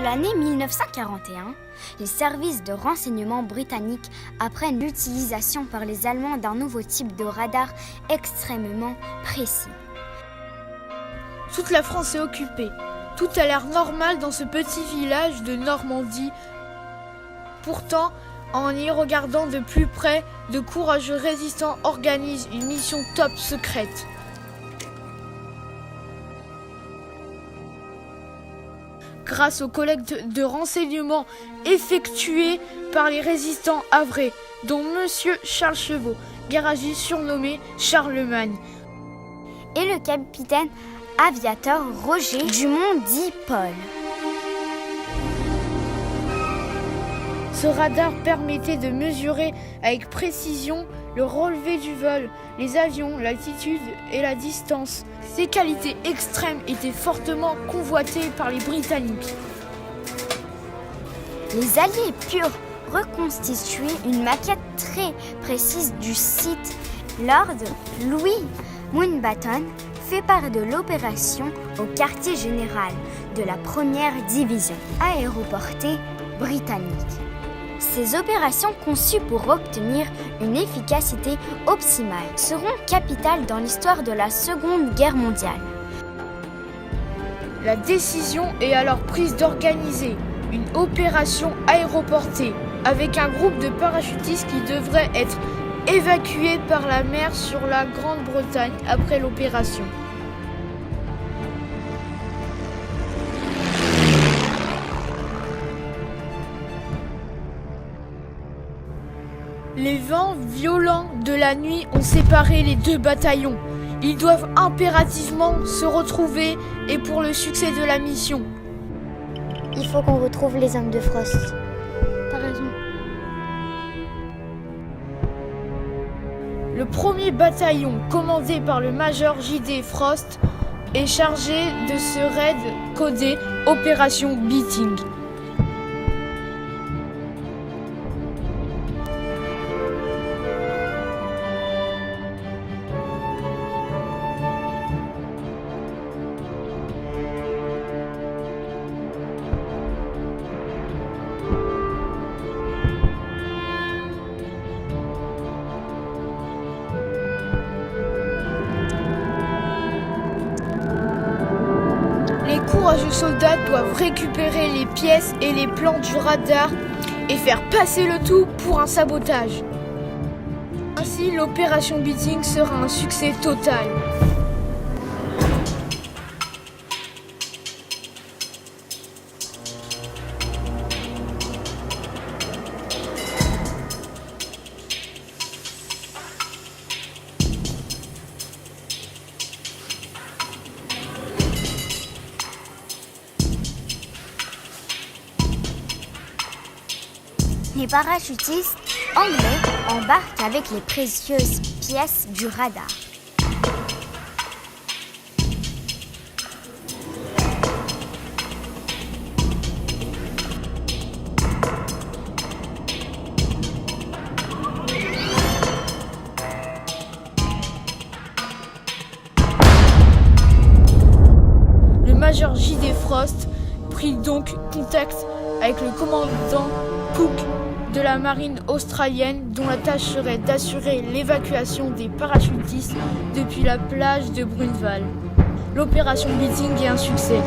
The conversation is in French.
l'année 1941, les services de renseignement britanniques apprennent l'utilisation par les Allemands d'un nouveau type de radar extrêmement précis. Toute la France est occupée. Tout a l'air normal dans ce petit village de Normandie. Pourtant, en y regardant de plus près, de courageux résistants organisent une mission top secrète. Grâce aux collectes de renseignements effectuées par les résistants havrés, dont Monsieur Charles Chevaux, garagiste surnommé Charlemagne, et le capitaine aviateur Roger Dumont dit Paul. Ce radar permettait de mesurer avec précision le relevé du vol, les avions, l'altitude et la distance. Ces qualités extrêmes étaient fortement convoitées par les Britanniques. Les Alliés purent reconstituer une maquette très précise du site. Lord Louis Mountbatten fait part de l'opération au quartier général de la 1e division aéroportée britannique. Ces opérations conçues pour obtenir une efficacité optimale seront capitales dans l'histoire de la Seconde Guerre mondiale. La décision est alors prise d'organiser une opération aéroportée avec un groupe de parachutistes qui devrait être évacués par la mer sur la Grande-Bretagne après l'opération. Les vents violents de la nuit ont séparé les deux bataillons. Ils doivent impérativement se retrouver et pour le succès de la mission. Il faut qu'on retrouve les hommes de Frost. T'as raison. Le premier bataillon, commandé par le major J.D. Frost, est chargé de ce raid codé Opération Beating. Les courageux soldats doivent récupérer les pièces et les plans du radar et faire passer le tout pour un sabotage. Ainsi, l'opération Beating sera un succès total. Les parachutistes anglais embarquent avec les précieuses pièces du radar. Le major J.D. Frost prit donc contact avec le commandant Cook de la marine australienne, dont la tâche serait d'assurer l'évacuation des parachutistes depuis la plage de Bruneval. L'opération Beating est un succès.